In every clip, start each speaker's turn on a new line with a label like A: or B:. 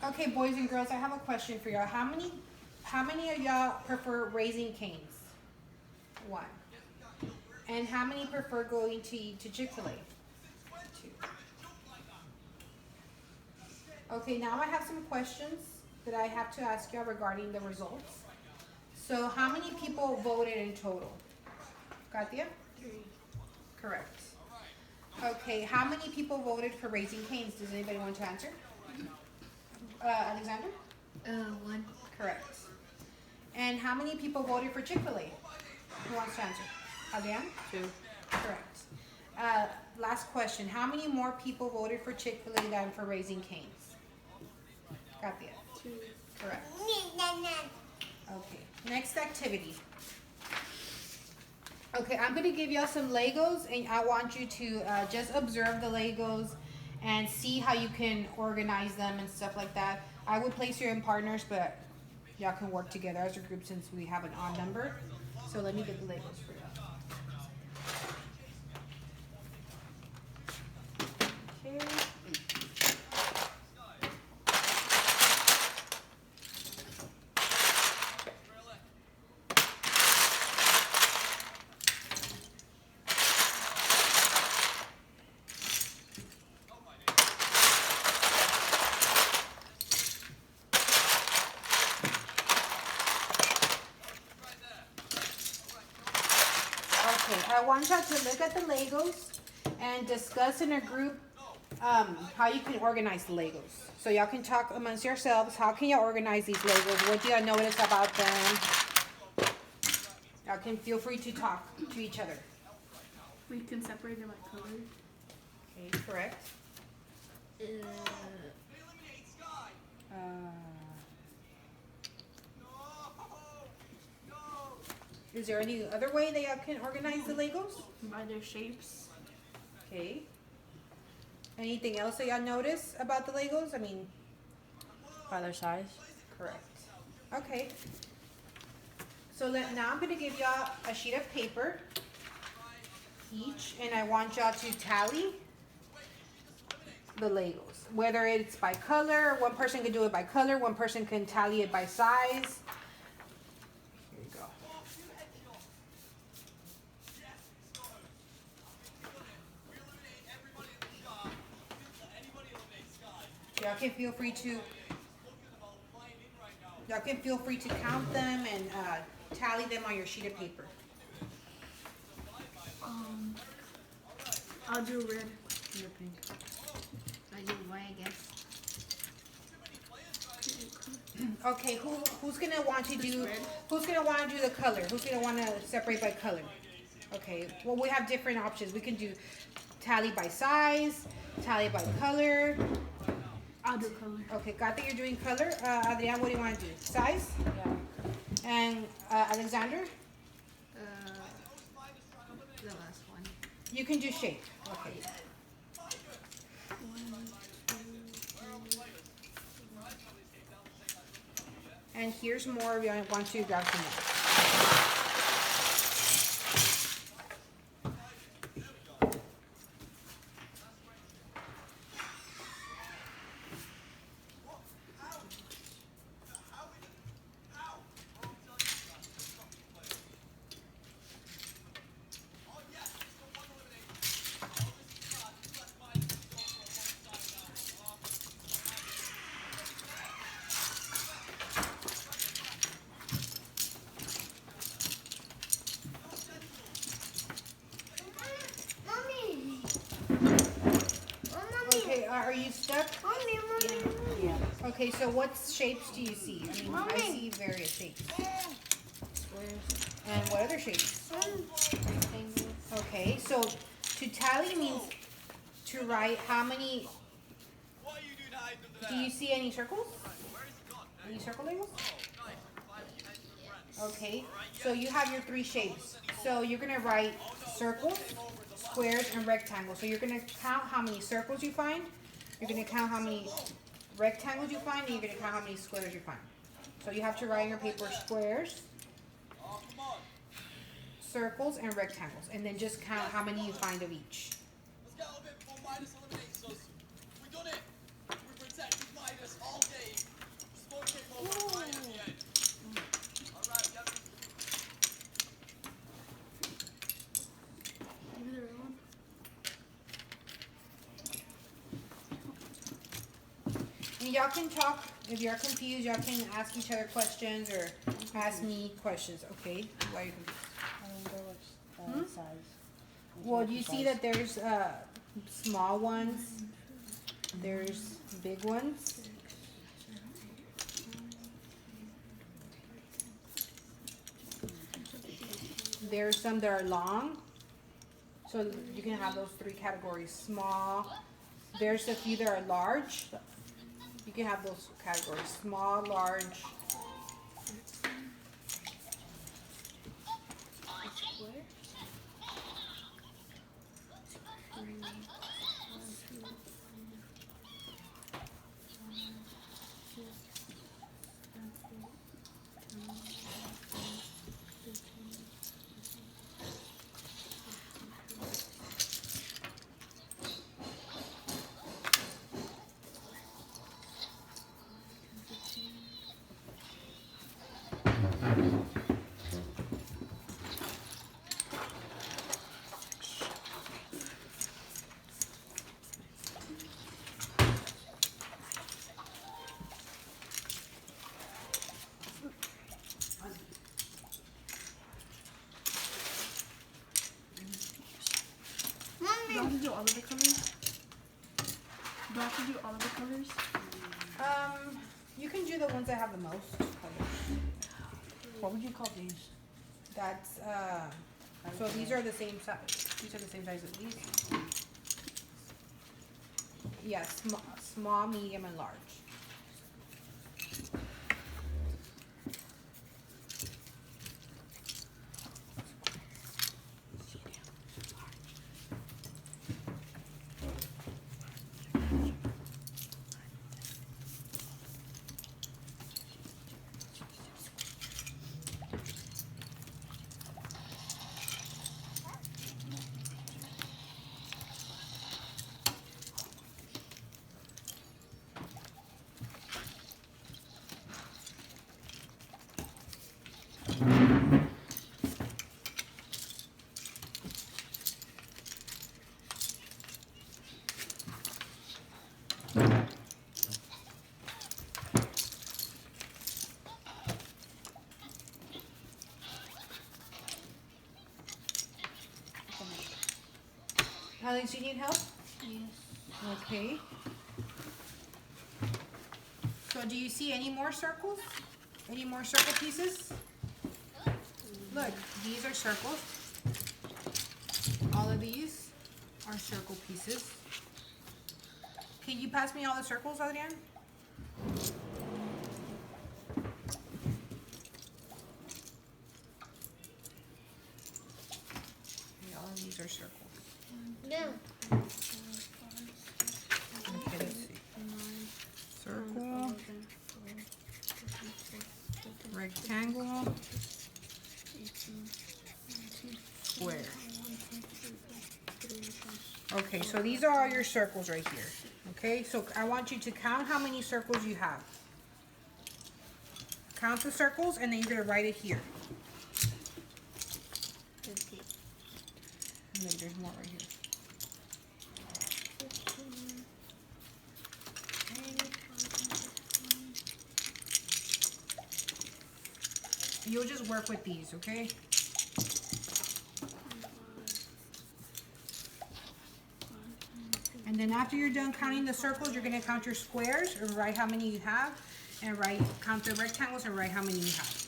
A: Okay, boys and girls, I have a question for y'all. How many of y'all prefer Raising Cane's? One. And how many prefer going to eat to Chick-fil-A? Two. Okay, now I have some questions that I have to ask y'all regarding the results. So how many people voted in total? Katia?
B: Three.
A: Correct. Okay, how many people voted for Raising Cane's? Does anybody want to answer? Alexander?
B: One.
A: Correct. And how many people voted for Chick-fil-A? Who wants to answer? Adrian?
B: Two.
A: Correct. Last question. How many more people voted for Chick-fil-A than for Raising Cane's? Katia?
B: Two.
A: Correct. Okay, next activity. Okay, I'm going to give y'all some Legos, and I want you to just observe the Legos and see how you can organize them and stuff like that. I would place you in partners, but y'all can work together as a group since we have an odd number. So let me get the Legos for y'all. Okay. Okay, I want y'all to look at the Legos and discuss in a group how you can organize the Legos. So y'all can talk amongst yourselves. How can y'all organize these Legos? What do y'all notice about them? Y'all can feel free to talk to each other.
B: We can separate them by color.
A: Okay, correct. Uh, is there any other way that y'all can organize the Legos?
B: By their shapes.
A: Okay. Anything else that y'all notice about the Legos? I mean,
B: By their size.
A: correct. Okay. So now I'm going to give y'all a sheet of paper each, and I want y'all to tally the Legos. Whether it's by color, one person can do it by color, one person can tally it by size. Here you go. Y'all can feel free to count them and tally them on your sheet of paper.
B: I'll do red.
C: You're pink. I do white, I guess.
A: Okay, who's gonna want to do
B: red?
A: who's gonna want to do the color? Who's gonna want to separate by color? Okay, well we have different options. We can do tally by size, tally by color.
B: I'll do color.
A: Okay, got that you're doing color. Adrian, what do you want to do? Size?
C: Yeah.
A: And Alexander?
C: The last one.
A: You can do shape. Okay. And here's more if you want to grab some more. Okay, are you stuck?
C: Yeah.
A: Okay, so what shapes do you see? I mean, I see various shapes.
C: Squares.
A: And what other shapes?
C: Rectangles.
A: Okay, so to tally means to write how many. Do you see any circles? Any circle labels? Okay, so you have your three shapes. So you're gonna write circles, squares, and rectangles. So you're gonna count how many circles you find. You're gonna count how many rectangles you find, and you're gonna count how many squares you find. So you have to write on your paper squares, circles, and rectangles, and then just count how many you find of each.
D: Let's get a little bit more minus eliminates us. We done it. We protected minus all game.
A: y'all can talk. If you're confused, y'all can ask each other questions or ask me questions, okay? Why are you confused?
D: I don't know which size. Which
A: Well,
D: one
A: do you see
D: size?
A: that there's small ones? There's big ones. There's some that are long. So you can have those three categories. Small. There's a few that are large. You can have those categories. Small, large.
B: Do I have to do all of the colors? Do I have to do all of the colors?
A: You can do the ones that have the most colors.
D: What would you call these?
A: That's so these are the same size. These are the same size as these. Yeah, small, medium, and large. Alex, do you need help?
B: Yes.
A: Okay. So do you see any more circles? Any more circle pieces? Look, these are circles. All of these are circle pieces. Can you pass me all the circles, Adrian? Okay, all of these are circles.
C: No.
A: Okay, let's see. Circle, rectangle, square. Okay, so these are all your circles right here. Okay, so I want you to count how many circles you have. Count the circles and then you're gonna write it here. And then there's more right here. You'll just work with these, okay? And then after you're done counting the circles, you're gonna count your squares and write how many you have, and count the rectangles and write how many you have.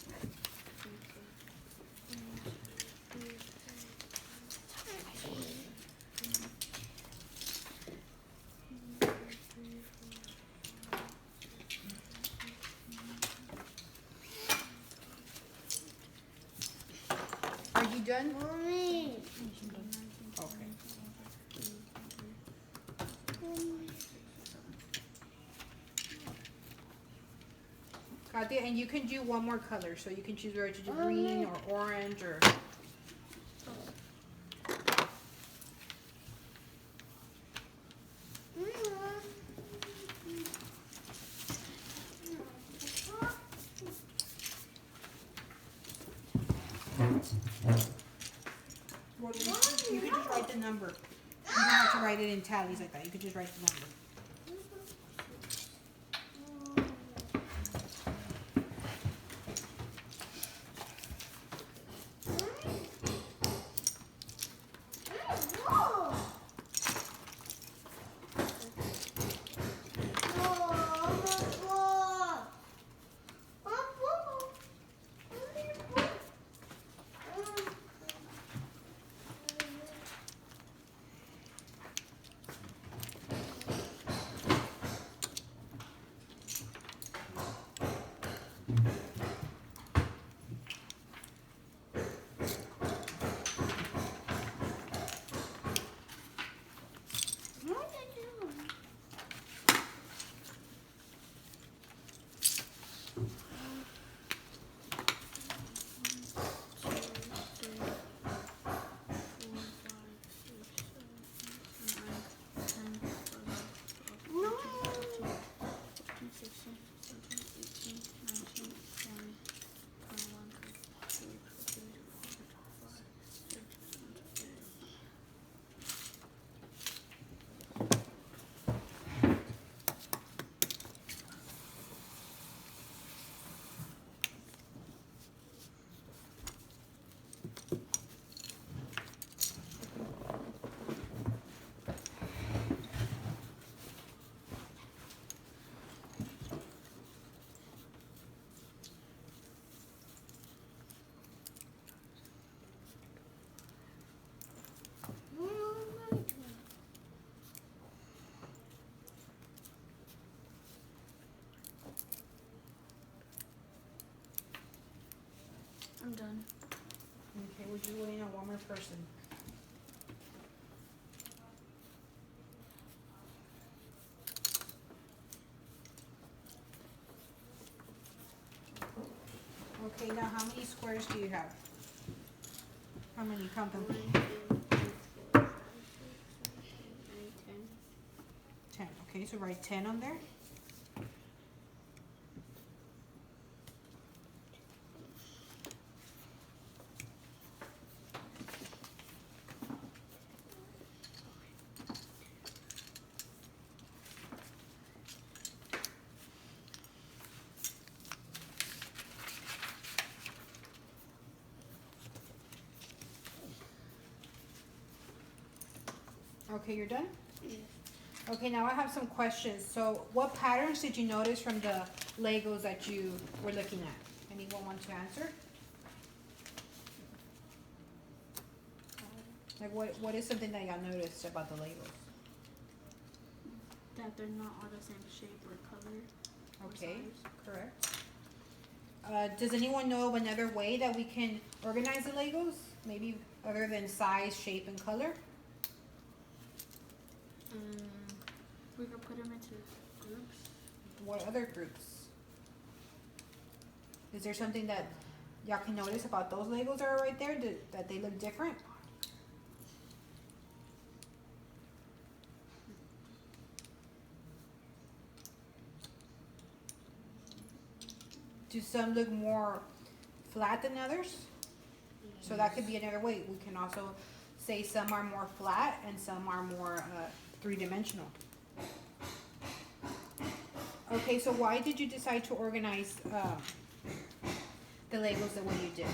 A: Are you done?
C: Mommy.
A: Okay. Got it. And you can do one more color, so you can choose whether to do green or orange or. Well, you can just write the number. You don't have to write it in tallies like that. You can just write the number.
B: I'm done.
A: Okay, we're just waiting on one more person. Okay, now how many squares do you have? How many? Count them.
C: 1, 2, 3, 4, 5, 6, 7, 8, 9, 10.
A: 10. Okay, so write 10 on there. Okay, you're done?
C: Yes.
A: Okay, now I have some questions. So what patterns did you notice from the Legos that you were looking at? Anyone want to answer? Like what is something that y'all noticed about the Legos?
B: That they're not all the same shape or color.
A: Okay,
B: size.
A: correct. Does anyone know of another way that we can organize the Legos? Maybe other than size, shape, and color?
B: We could put them into groups.
A: What other groups? Is there something that y'all can notice about those Legos that are right there that they look different? Do some look more flat than others? So that could be another way. We can also say some are more flat and some are more three-dimensional. Okay, so why did you decide to organize the Legos the way you did?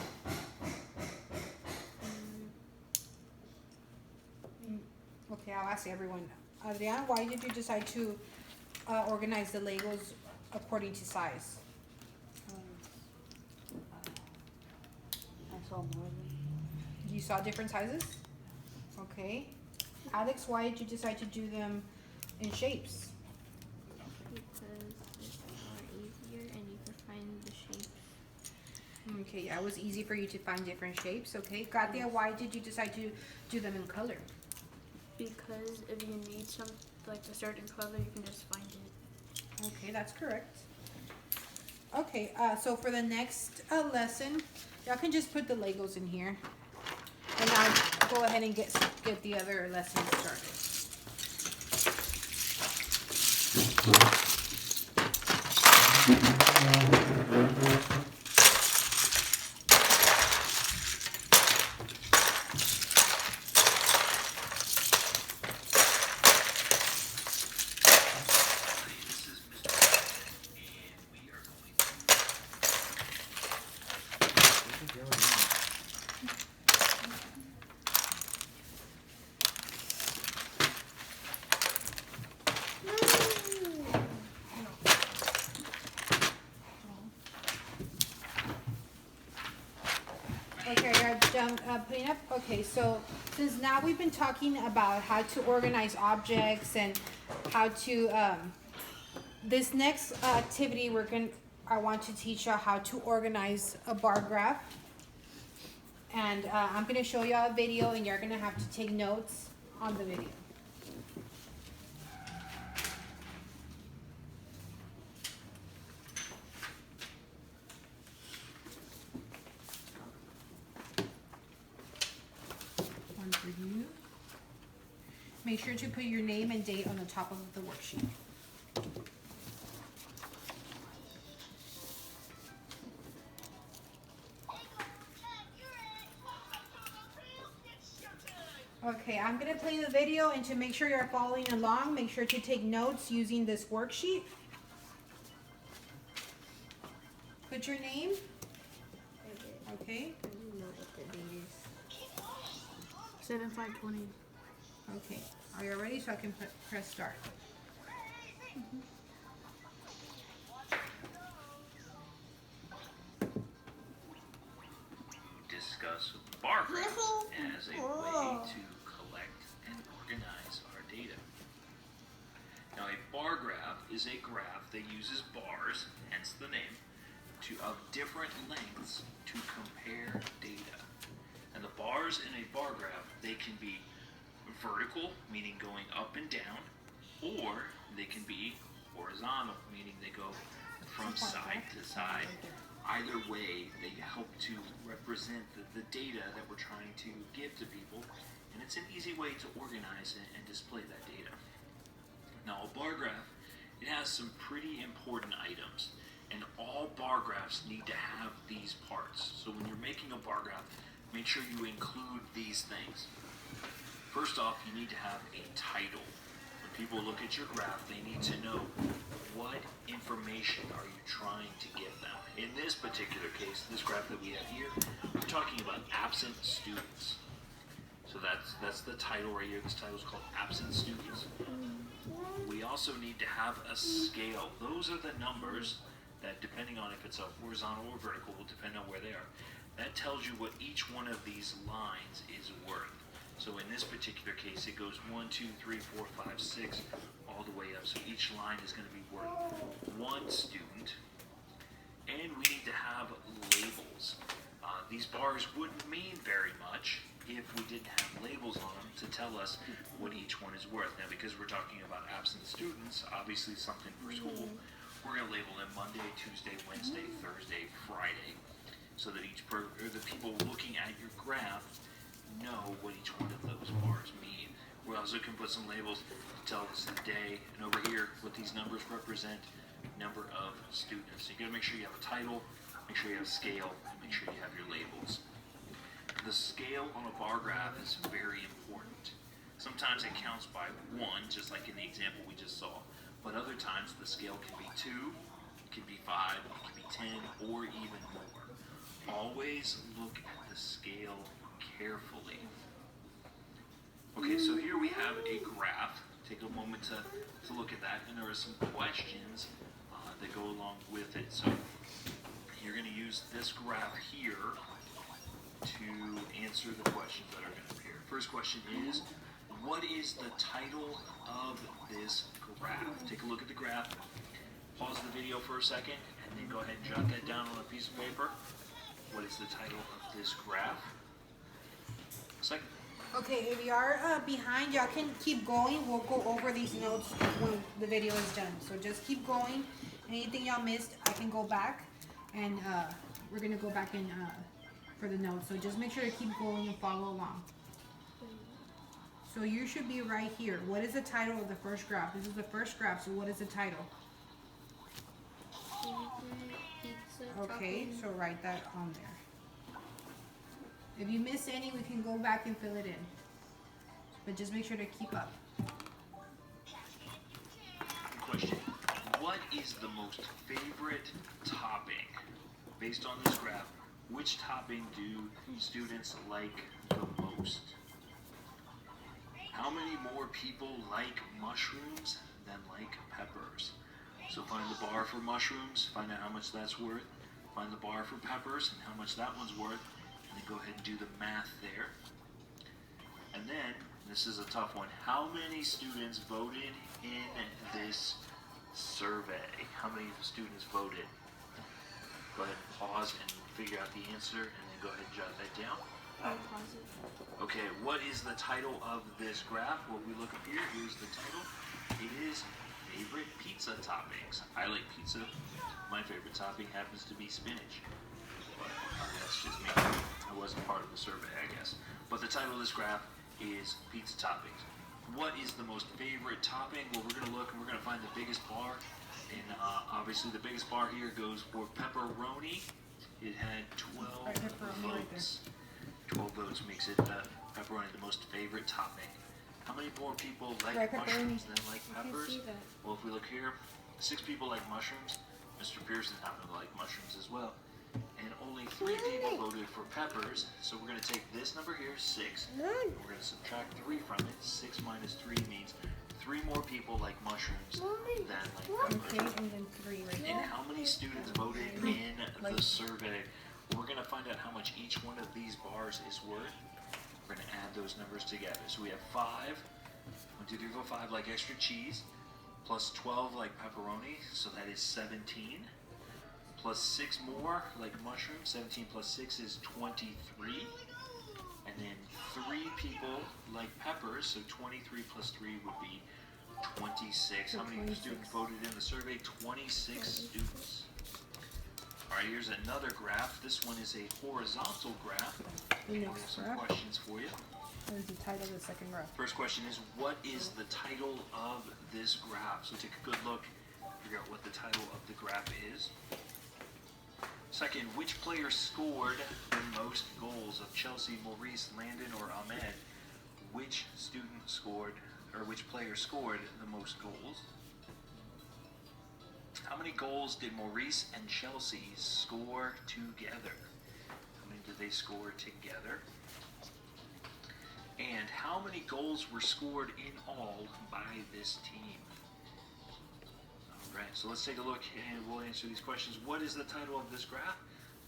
A: Okay, I'll ask everyone. Adrian, why did you decide to organize the Legos according to size?
D: I saw more of them.
A: You saw different sizes? Okay. Alex, why did you decide to do them in shapes?
C: Because it's a lot easier and you can find the shapes.
A: Okay, yeah, it was easy for you to find different shapes. Okay. Katia, why did you decide to do them in color?
B: Because if you need some, like a certain color, you can just find it.
A: Okay, that's correct. Okay, so for the next lesson, y'all can just put the Legos in here. And I'll go ahead and get the other lessons started. Okay, I'm done putting up. Okay, so since now we've been talking about how to organize objects and how to, this next activity I want to teach y'all how to organize a bar graph. And I'm gonna show y'all a video and you're gonna have to take notes on the video. One for you. Make sure to put your name and date on the top of the worksheet. Okay, I'm gonna play the video, and to make sure you're following along, make sure to take notes using this worksheet. Put your name. Okay.
C: I don't know what the date is.
B: 7/5/20.
A: Okay. Are you ready? So I can press start.
E: Discuss bar graphs as a way to collect and organize our data. Now, a bar graph is a graph that uses bars, hence the name, to of different lengths to compare data. And the bars in a bar graph, they can be vertical, meaning going up and down, or they can be horizontal, meaning they go from side to side. Either way, they help to represent the data that we're trying to give to people, and it's an easy way to organize and display that data. Now, a bar graph, it has some pretty important items, and all bar graphs need to have these parts. So when you're making a bar graph, make sure you include these things. First off, you need to have a title. When people look at your graph, they need to know what information are you trying to give them. In this particular case, this graph that we have here, we're talking about absent students. So that's the title right here. This title is called absent students. We also need to have a scale. Those are the numbers that, depending on if it's a horizontal or vertical, will depend on where they are. That tells you what each one of these lines is worth. So in this particular case, it goes 1, 2, 3, 4, 5, 6, all the way up. So each line is going to be worth 1 student. And we need to have labels. These bars wouldn't mean very much if we didn't have labels on them to tell us what each one is worth. Now, because we're talking about absent students, obviously something for school, we're going to label them Monday, Tuesday, Wednesday, Thursday, Friday, so that the people looking at your graph know what each one of those bars mean. We also can put some labels to tell us the day, and over here, what these numbers represent, number of students. So you gotta make sure you have a title, make sure you have a scale, and make sure you have your labels. The scale on a bar graph is very important. Sometimes it counts by 1, just like in the example we just saw, but other times the scale can be 2, it can be 5, it can be 10, or even more. Always look at the scale carefully. Okay, so here we have a graph. Take a moment to look at that, and there are some questions that go along with it. So you're going to use this graph here to answer the questions that are going to appear. First question is, what is the title of this graph? Take a look at the graph, pause the video for a second, and then go ahead and jot that down on a piece of paper. What is the title of this graph? Second.
A: Okay, if you are behind, y'all can keep going. We'll go over these notes when the video is done. So just keep going. Anything y'all missed, I can go back, and we're gonna go back in for the notes. So just make sure to keep going and follow along. So you should be right here. What is the title of the first graph? This is the first graph, so what is the title?
C: Pizza.
A: Okay, so write that on there. If you miss any, we can go back and fill it in. But just make sure to keep up.
E: Question. What is the most favorite topping? Based on this graph, which topping do students like the most? How many more people like mushrooms than like peppers? So find the bar for mushrooms, find out how much that's worth. Find the bar for peppers and how much that one's worth. And then go ahead and do the math there. And then, this is a tough one. How many students voted in this survey? How many students voted? Go ahead and pause and figure out the answer, and then go ahead and jot that down. Okay, what is the title of this graph? Well, we look up here. Here's the title. It is favorite pizza toppings. I like pizza. My favorite topping happens to be spinach. But that's just me. I wasn't part of the survey, I guess. But the title of this graph is pizza toppings. What is the most favorite topping? Well, we're going to look and we're going to find the biggest bar. And obviously the biggest bar here goes for pepperoni. It had 12 votes. 12 votes makes it pepperoni the most favorite topping. How many more people like mushrooms than like peppers? Well, if we look here, 6 people like mushrooms. Mr. Pearson happened to like mushrooms as well. And only 3 people voted for peppers. So we're going to take this number here, 6. And we're going to subtract 3 from it. 6 minus 3 means 3 more people like mushrooms than like peppers.
A: Okay, and then 3 right
E: And how many students voted in the survey? We're going to find out how much each one of these bars is worth. We're going to add those numbers together. So we have 5, 1, 2, 3, 4, 5 like extra cheese, plus 12 like pepperoni, so that is 17, plus 6 more, like mushrooms. 17 plus 6 is 23. And then 3 people like peppers, so 23 plus 3 would be 26. How many students voted in the survey? 26 students. All right, here's another graph. This one is a horizontal graph.
A: The
E: And we have
A: next
E: some
A: graph.
E: questions for you.
D: What is the title of the second graph?
E: First question is, what is the title of this graph? So take a good look, figure out what the title of the graph is. Second, which player scored the most goals of Chelsea, Maurice, Landon, or Ahmed? Which student scored, or which player scored the most goals? How many goals did Maurice and Chelsea score together? How many did they score together? And how many goals were scored in all by this team? All right, so let's take a look and we'll answer these questions. What is the title of this graph?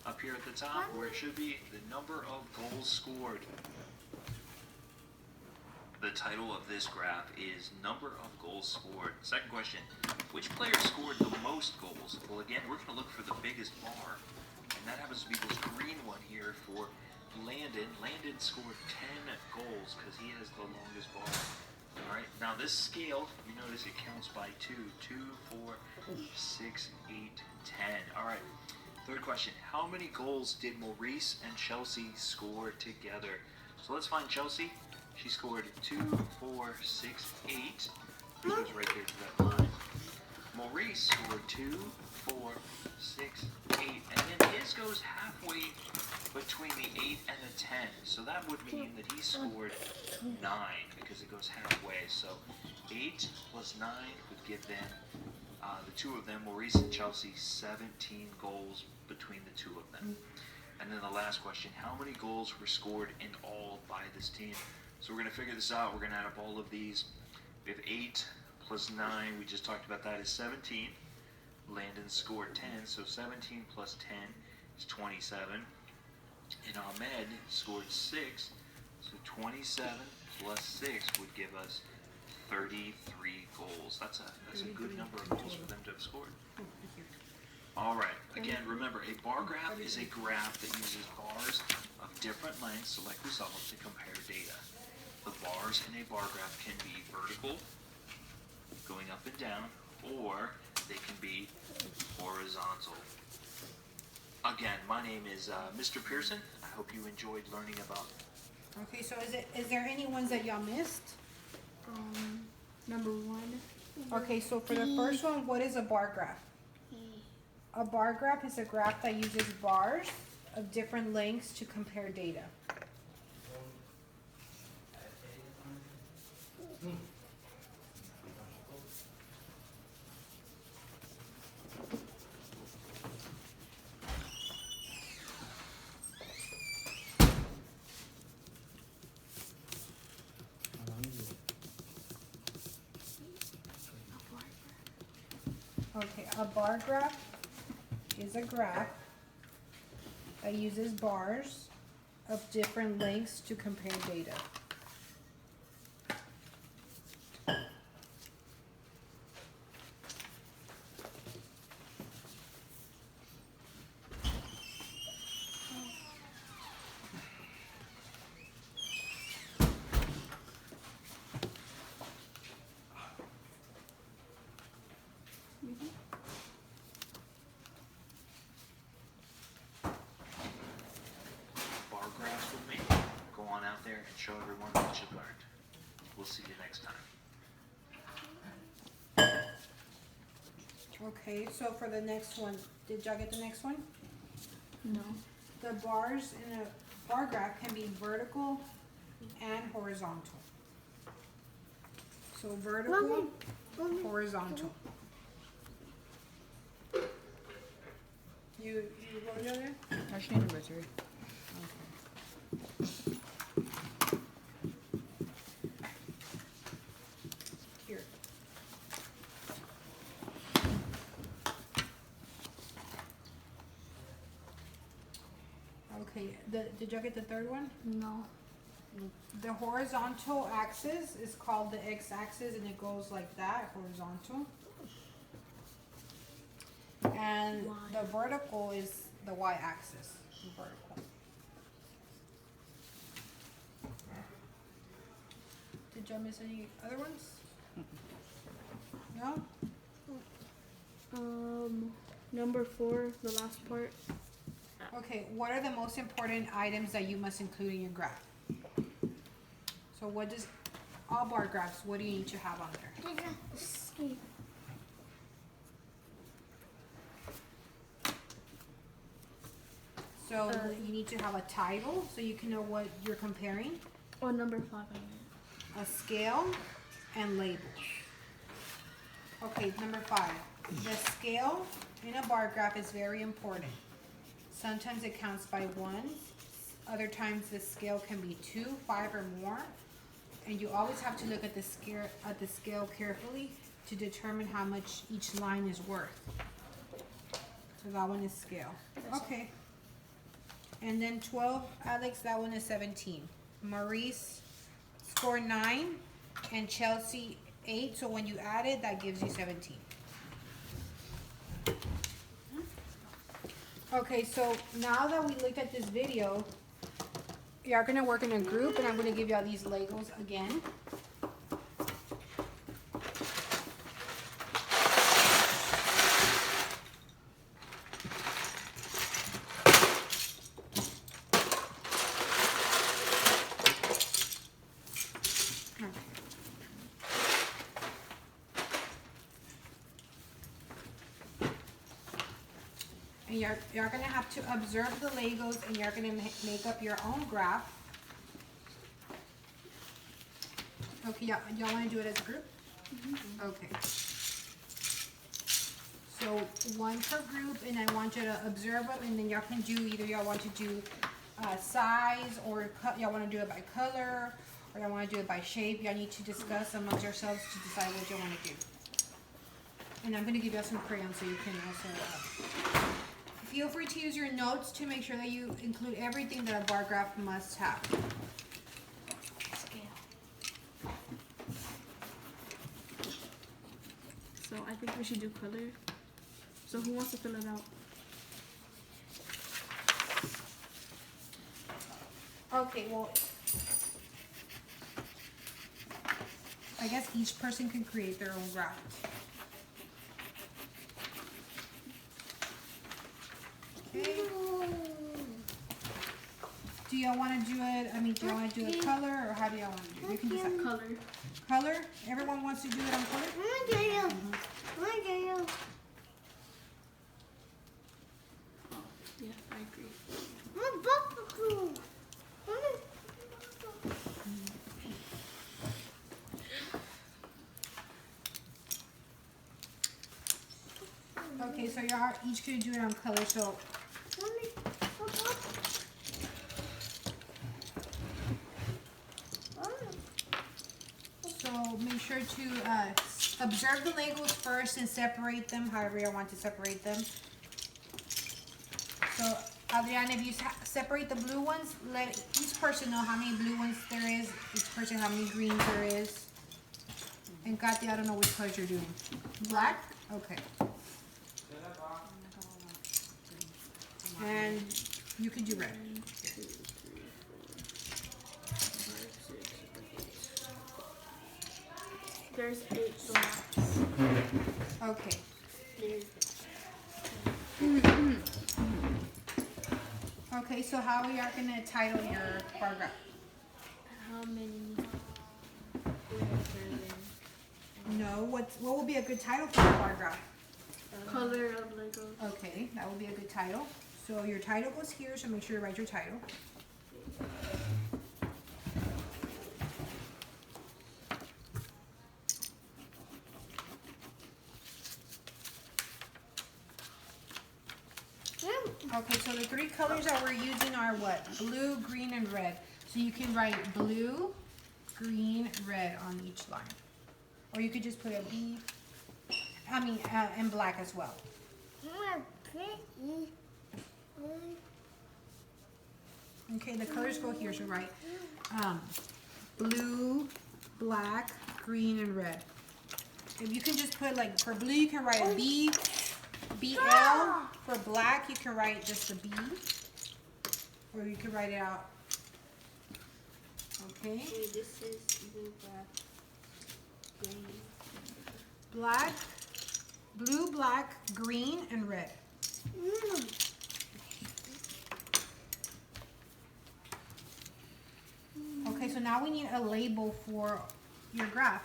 E: Up here at the top, where it should be, the number of goals scored. The title of this graph is number of goals scored. Second question, which player scored the most goals? Well, again, we're going to look for the biggest bar, and that happens to be this green one here for Landon. Landon scored 10 goals because he has the longest bar. All right, now this scale, you notice it counts by 2. 2, 4, 6, 8, 10. All right, third question, how many goals did Maurice and Chelsea score together? So let's find Chelsea. She scored 2, 4, 6, 8. It goes right there to that line. Maurice scored 2, 4, 6, 8, and then his goes halfway between the 8 and the 10. So that would mean that he scored 9 because it goes halfway. So 8 plus 9 would give them, the two of them, Maurice and Chelsea, 17 goals between the two of them. And then the last question, how many goals were scored in all by this team? So we're going to figure this out. We're going to add up all of these. We have 8 plus 9, we just talked about that, is 17. Landon scored 10, so 17 plus 10 is 27. And Ahmed scored 6, so 27 plus 6 would give us 33 goals. That's a good number of goals for them to have scored. All right, again, remember, a bar graph is a graph that uses bars of different lengths, so like we saw, to compare data. The bars in a bar graph can be vertical, going up and down, or they can be horizontal. Again, my name is Mr. Pearson. I hope you enjoyed learning about.
A: Okay, so is there any ones that y'all missed?
B: Number 1.
A: Okay, so for the first one, what is a bar graph? A bar graph is a graph that uses bars of different lengths to compare data. Okay, a bar graph is a graph that uses bars of different lengths to compare data.
E: Bar graphs with me. Go on out there and show everyone what you learned. We'll see you next time.
A: Okay, so for the next one, did y'all get the next one?
B: No.
A: The bars in a bar graph can be vertical and horizontal. So vertical, horizontal. You wrote it there?
D: Happy anniversary.
A: Here. Okay, did y'all get the third one?
B: No.
A: The horizontal axis is called the x-axis and it goes like that, horizontal. And then
C: Y.
A: the vertical is the y-axis. Vertical. Did y'all miss any other ones? No?
C: Number 4, the last part.
A: Okay, what are the most important items that you must include in your graph? So what does, all bar graphs, what do you need to have on there? So you need to have a title so you can know what you're comparing,
C: Or number 5, I meant.
A: a scale, and labels. Okay, number 5. The scale in a bar graph is very important. Sometimes it counts by ones. Other times the scale can be 2, 5, or more. And you always have to look at the scale carefully to determine how much each line is worth. So that one is scale. Okay. And then 12, Alex, that one is 17. Maurice scored 9 and Chelsea 8. So when you add it, that gives you 17. Okay, so now that we looked at this video, you're gonna work in a group and I'm gonna give y'all these Legos again. And you're gonna have to observe the Legos and you're gonna make up your own graph. Okay, y'all wanna do it as a group? Okay. So one per group, and I want you to observe them, and then y'all can do, either y'all want to do size, or y'all wanna do it by color, or y'all wanna do it by shape. Y'all need to discuss amongst yourselves to decide what you wanna do. And I'm gonna give y'all some crayons so you can also, feel free to use your notes to make sure that you include everything that a bar graph must have.
B: So I think we should do color. So who wants to fill it out?
A: Okay, well, I guess each person can create their own graph. Okay. Do y'all want to do it? I mean, do y'all want to do it color, or how do y'all want to do it? You can decide.
B: Color.
A: Color? Everyone wants to do it on color?
B: Yeah, I agree.
A: Okay, so y'all each gonna do it on color. So make sure to observe the Legos first and separate them however you want to separate them. So Adriana, if you separate the blue ones, let each person know how many blue ones there is, each person how many greens there is. And Kathy, I don't know which colors you're doing. Black? Okay. And you can do red.
C: 1, 2, 3, 4, 5, 6, 7, 8. There's 8 blocks.
A: Okay. Okay, so how are you gonna title your bar graph?
C: How many?
A: No, what would be a good title for your bar graph?
B: Color of Legos.
A: Okay, that would be a good title. So your title goes here, so make sure you write your title. Okay, so the 3 colors that we're using are what? Blue, green, and red. So you can write blue, green, red on each line. Or you could just put a B, and black as well. Okay, the colors go here, so write blue, black, green, and red. If you can just put, like, for blue, you can write a B. BL for black, you can write just a B. Or you can write it out. Okay.
C: Okay, this is blue, black, green.
A: Black, blue, black, green, and red. Okay, so now we need a label for your graph.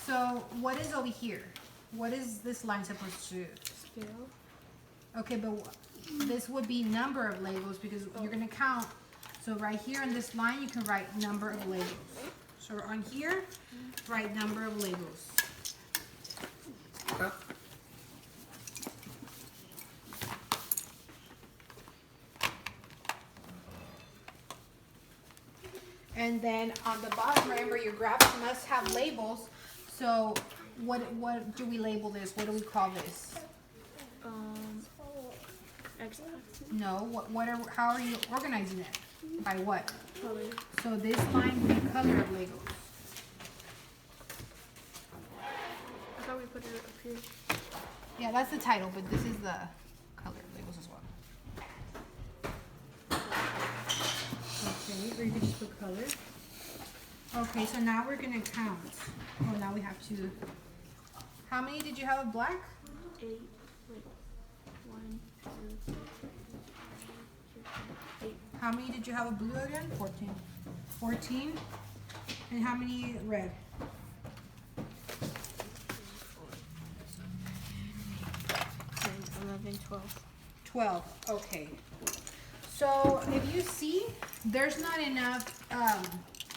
A: So what is over here? What is this line supposed to do?
B: Scale.
A: Okay, but this would be number of labels because you're gonna count. So right here on this line, you can write number of labels. So on here, write number of labels. And then on the bottom, remember your graphs must have labels. So what do we label this? What do we call this?
C: X-axis.
A: No, how are you organizing it? By what?
B: Color.
A: So this line would be color of labels.
B: I thought we put it up here.
A: Yeah, that's the title, but this is the color of labels as well. Okay, or you can just put color. Okay, so now we're gonna count. Oh, now we have to. How many did you have of black?
C: 8. Wait. 1, 2, 3, 8.
A: How many did you have of blue again? 14. 14. And how many red?
C: 10, 11, 12.
A: 12. Okay. So if you see, there's not enough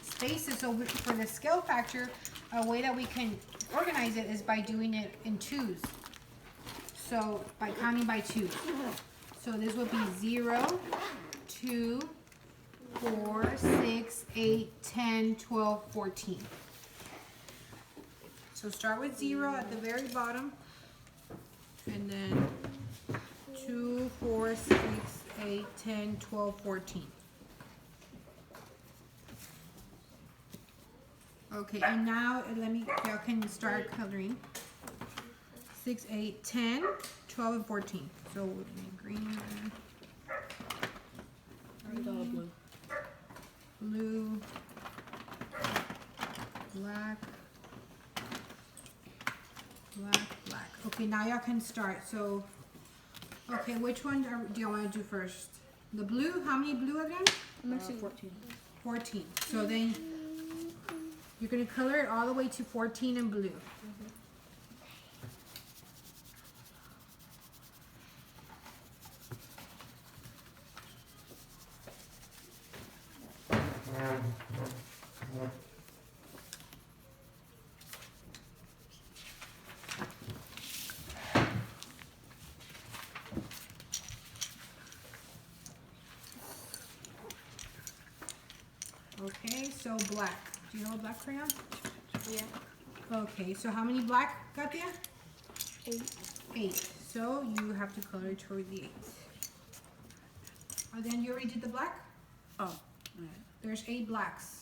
A: spaces. So for the scale factor, a way that we can organize it is by doing it in twos. So by counting by twos. So this would be 0, 2, 4, 6, 8, 10, 12, 14. So start with 0 at the very bottom. And then 2, 4, 6, 8, 10, 12, 14. Okay, and now y'all can start coloring. 6, 8, 10, 12, and 14. So we'll do green,
D: Blue.
A: blue, black, black. Okay, now y'all can start. So, okay, which one do you want to do first? The blue, how many blue again?
D: 14.
A: 14. So then you're going to color it all the way to 14 in blue. Okay, so black. Do you have a black crayon?
C: Yeah.
A: Okay, so how many black got there?
C: 8.
A: 8. So you have to color toward the 8. Oh, then you already did the black?
D: Oh, alright.
A: There's 8 blacks.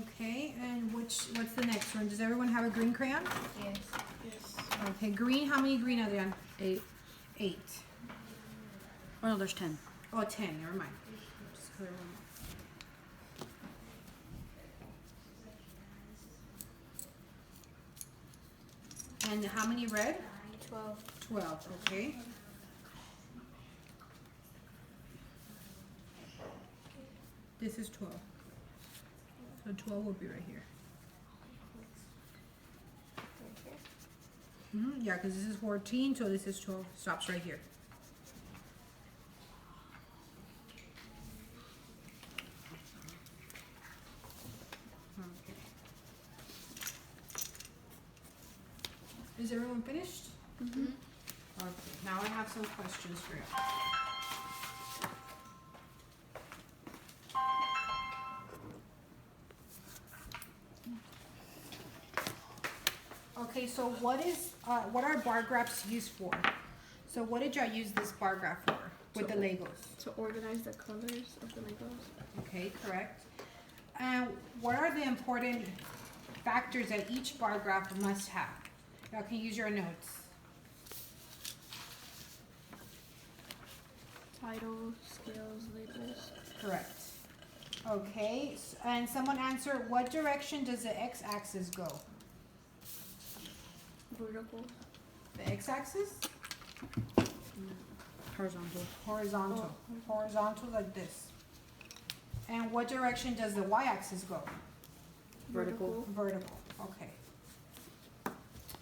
A: Okay, and what's the next one? Does everyone have a green crayon?
C: Yes.
A: Okay, green. How many green are there?
D: 8.
A: 8.
D: Oh no, there's 10.
A: Oh, 10. Never mind. Just color one. And how many red?
C: 12.
A: 12. Okay. This is 12. So 12 will be right here. Yeah, because this is 14, so this is 12. Stops right here. Okay. Is everyone finished?
C: Mm-hmm.
A: Okay, now I have some questions for you. Okay, so what is what are bar graphs used for? So what did y'all use this bar graph for with the Legos?
B: To organize the colors of the Legos.
A: Okay, correct. And what are the important factors that each bar graph must have? Y'all can use your notes.
B: Title, scales, labels.
A: Correct. Okay, and someone answer, what direction does the x-axis go?
B: Vertical.
A: The x-axis?
D: Horizontal.
A: Horizontal. Horizontal like this. And what direction does the y-axis go?
D: Vertical.
A: Vertical, okay.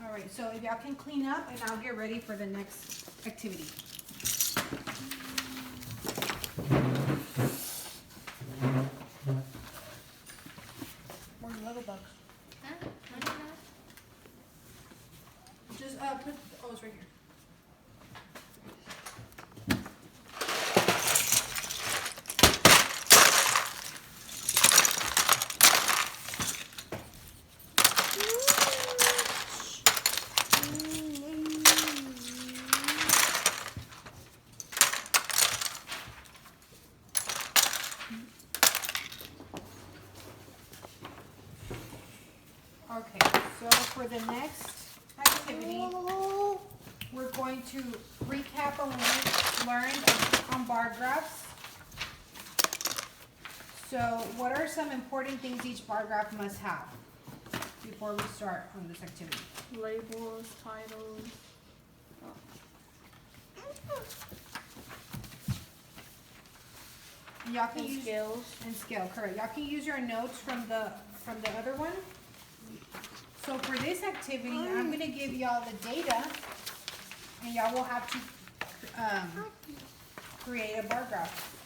A: All right, so if y'all can clean up and I'll get ready for the next activity. Where's the Lego box?
C: Huh? I don't know.
A: Just put, oh, it's right here. Okay, so for the next activity, we're going to recap on what we learned on bar graphs. So what are some important things each bar graph must have before we start on this activity?
B: Labels, titles.
A: Y'all can
B: And
A: use
B: scales.
A: and scale, correct. Y'all can use your notes from the other one. So for this activity, I'm gonna give y'all the data, and y'all will have to create a bar graph.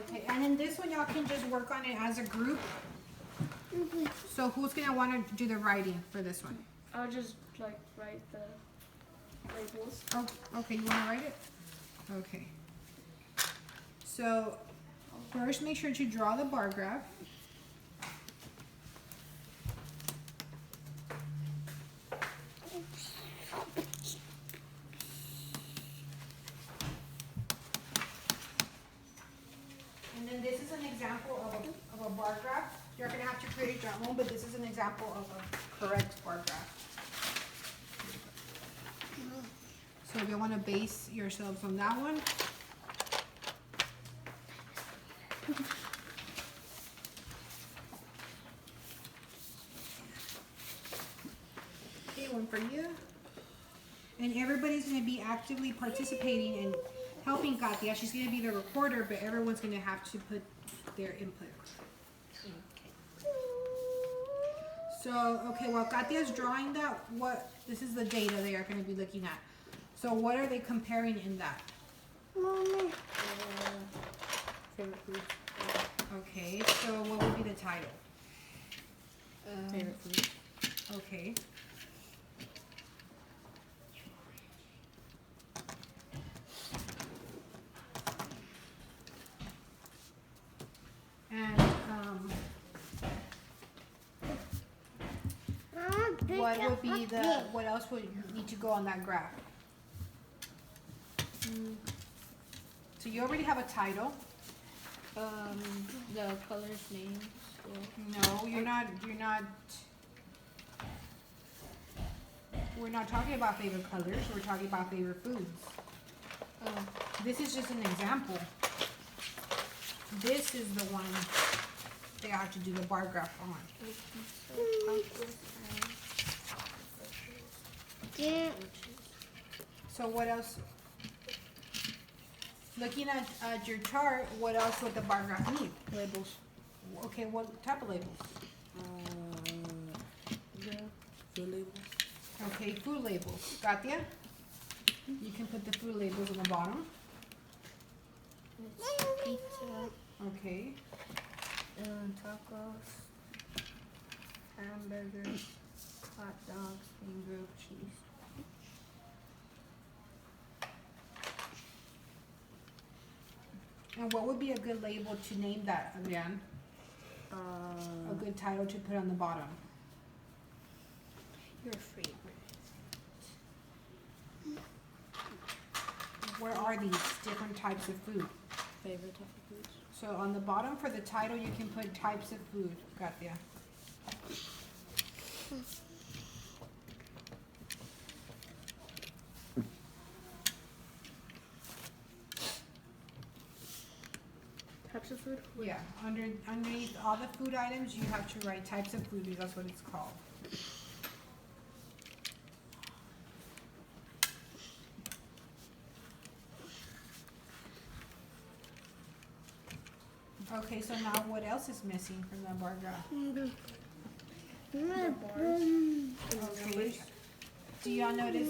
A: Okay, and in this one, y'all can just work on it as a group. So who's gonna wanna do the writing for this one?
B: I'll just like write the labels.
A: Oh, okay, you wanna write it? Okay. So, first make sure to draw the bar graph. And then this is an example of a bar graph. You're gonna have to create your own, but this is an example of a correct bar graph. So if you wanna base yourselves on that one. Okay, one for you. And everybody's gonna be actively participating and helping Katia. She's gonna be the recorder, but everyone's gonna have to put their input. So, okay, while Katia's drawing that, this is the data they are gonna be looking at. So what are they comparing in that?
D: Favorite food.
A: Okay, so what would be the title?
D: Favorite food.
A: Okay. And what would be what else would need to go on that graph? So you already have a title.
C: The colors, names.
A: No, you're not, we're not talking about favorite colors, we're talking about favorite foods. This is just an example. This is the one they have to do the bar graph on. So what else? Looking at your chart, what else would the bar graph need?
D: Labels.
A: Okay, what type of labels?
D: Food labels.
A: Okay, food labels. Katia? You can put the food labels on the bottom.
C: Pizza.
A: Okay. Tacos, hamburgers, hot dogs, and grilled cheese. And what would be a good label to name that, Adrian? A good title to put on the bottom.
C: Your favorite.
A: Where are these different types of food?
D: Favorite type of foods?
A: So on the bottom for the title, you can put types of food. Katia.
B: Types of food?
A: Yeah, underneath all the food items, you have to write types of food because that's what it's called. Okay, so now what else is missing from the bar graph? Okay. Do y'all notice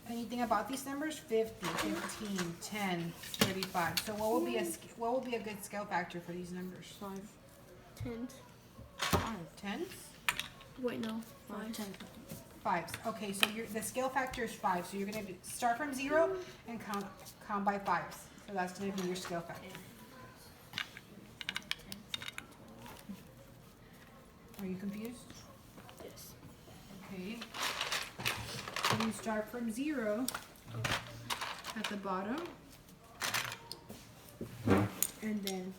A: anything about these numbers? 50, 15, 10, 35. So what would be a good scale factor for these numbers?
D: 5.
C: Tens.
A: 10s?
C: Wait, no.
D: 5, 10.
A: 5s. Okay, so the scale factor is 5. So you're gonna start from 0 and count by 5s. So that's gonna be your scale factor. Are you confused?
C: Yes.
A: Okay. So you start from 0 at the bottom. And then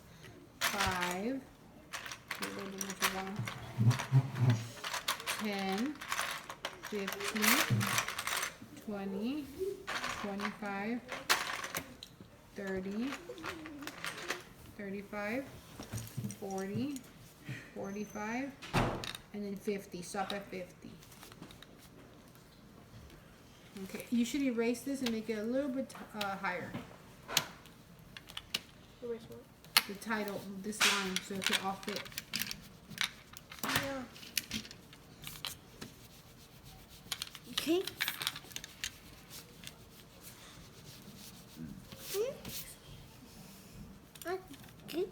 A: 5. 10, 15, 20, 25, 30, 35, 40, 45, and then 50. Stop at 50. Okay, you should erase this and make it a little bit higher.
C: Erase what?
A: The title, this line, so it can all fit.
C: Yeah. Okay. Okay.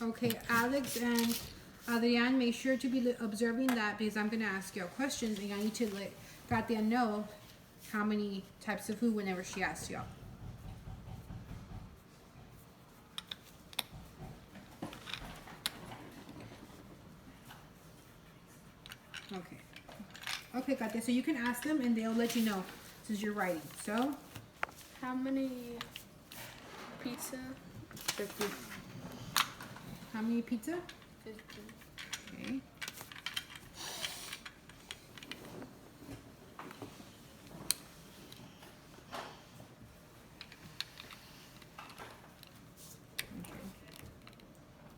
A: Okay, Alex and Adrian, make sure to be observing that because I'm going to ask you questions and I need to let Katia know how many types of food whenever she asks y'all. Okay. Okay, Katia, so you can ask them and they'll let you know since you're writing. So,
B: How many pizza?
D: 50.
A: how many pizza?
C: 50.
A: Okay.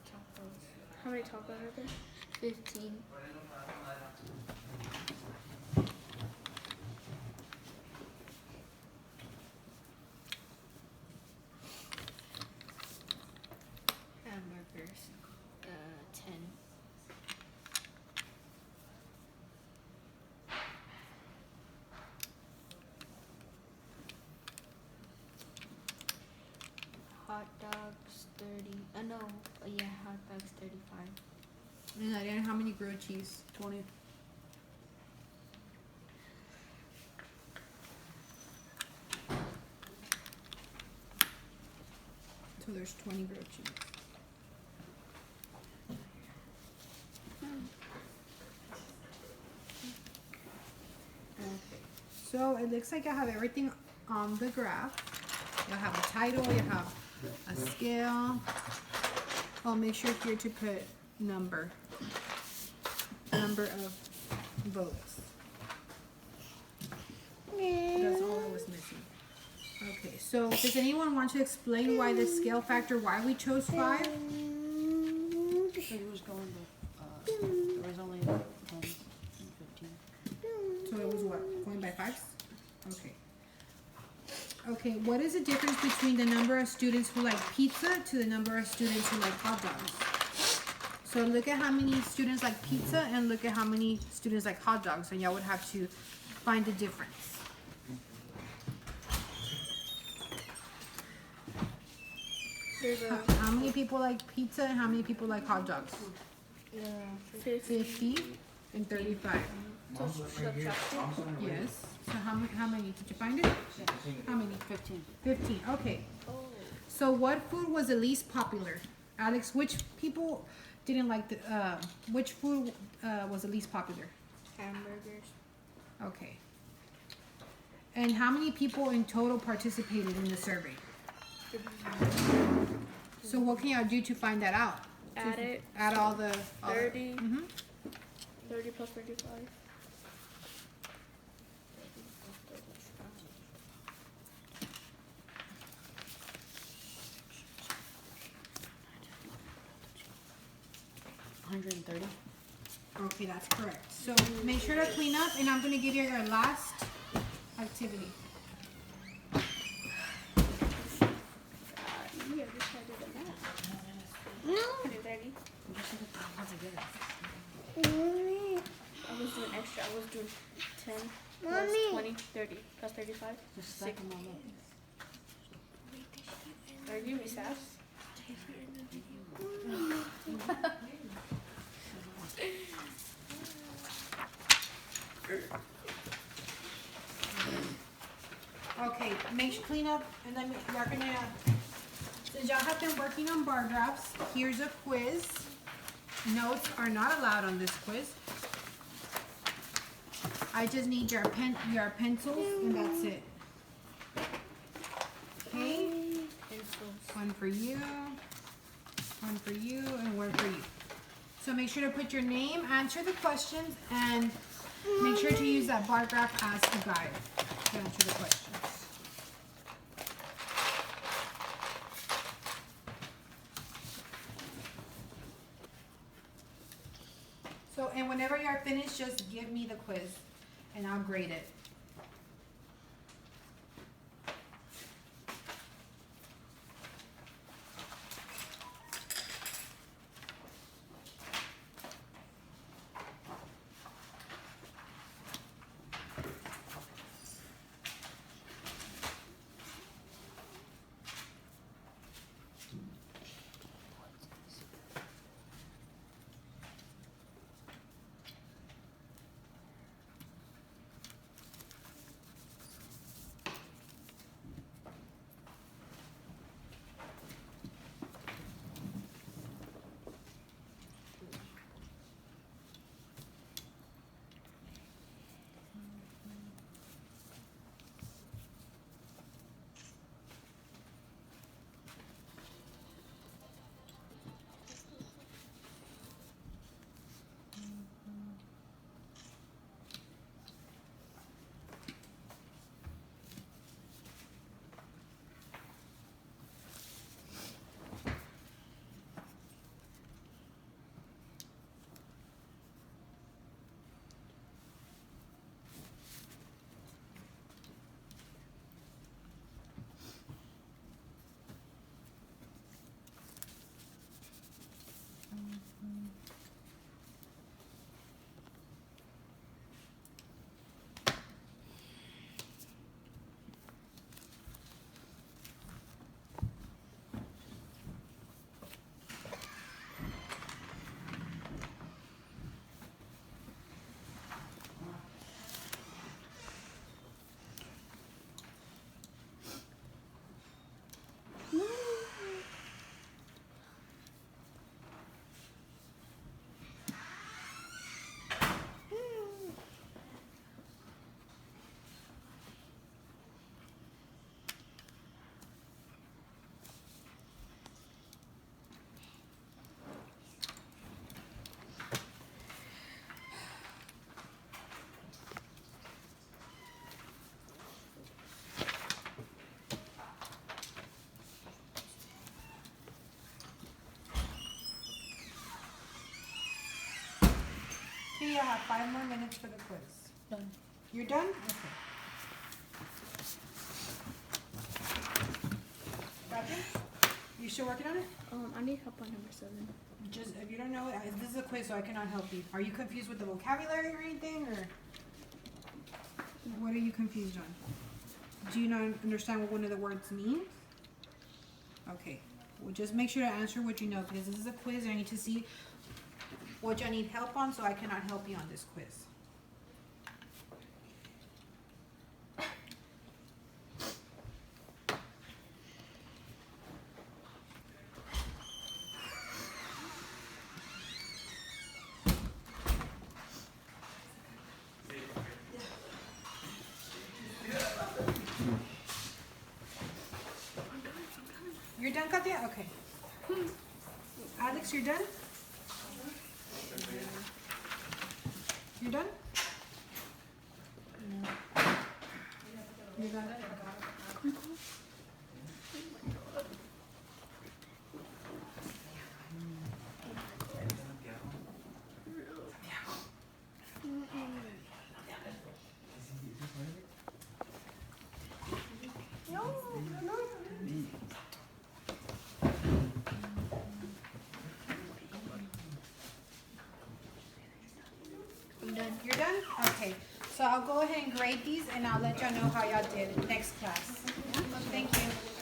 C: Tacos.
B: How many tacos are there?
C: 15. Hamburgers. 10. Hot dogs 30. No. Yeah, hot dogs 35.
A: And Adrian, how many grilled cheese?
D: 20.
A: So there's 20 grilled cheese. Okay. So it looks like I have everything on the graph. You'll have a title, you have a scale. I'll make sure here to put number of votes. That's all I was missing. Okay, so does anyone want to explain why the scale factor, why we chose 5?
D: So he was going to, there was only 10s and 15.
A: So it was what, going by 5s? Okay. Okay, what is the difference between the number of students who like pizza to the number of students who like hot dogs? So look at how many students like pizza and look at how many students like hot dogs, and y'all would have to find the difference.
C: There's a
A: How many people like pizza and how many people like hot dogs? 50 and 35.
C: So subtract it.
A: Yes. So how many? Did you find it? How many?
D: 15.
A: 15. Okay.
C: Oh.
A: So what food was the least popular? Alex, which people didn't like the which food was the least popular?
C: Hamburgers.
A: Okay. And how many people in total participated in the survey? So what can y'all do to find that out?
C: Add it.
A: Add all the
C: 30.
A: Mhm.
C: 30 plus 35.
D: $130.
A: Okay, that's correct. So make sure to clean up, and I'm gonna give you your last activity.
C: Yeah, just try to do the math. No. 130. I was doing extra. I was doing 10 plus 20, 30 plus 35.
D: Just stack them all up.
C: Are you giving me sass?
A: Okay, clean up, and then you're gonna. Since y'all have been working on bar graphs, here's a quiz. Notes are not allowed on this quiz. I just need your pencils, and that's it. Okay. One for you, and one for you. So make sure to put your name, answer the questions, and make sure to use that bar graph as a guide to answer the questions. So, and whenever you're finished, just give me the quiz, and I'll grade it. Okay, you'll have 5 more minutes for the quiz.
D: Done.
A: You're done? Okay. Gotcha? You still working on it?
C: I need help on number 7.
A: Just, if you don't know it, this is a quiz, so I cannot help you. Are you confused with the vocabulary or anything, or what are you confused on? Do you not understand what one of the words means? Okay, Just make sure to answer what you know, because this is a quiz and I need to see what y'all need help on, so I cannot help you on this quiz. You're done, Katya? Okay. Alex, you're done? You're done? You got it? You're done? Okay. So I'll go ahead and grade these and I'll let y'all know how y'all did next class. Thank you.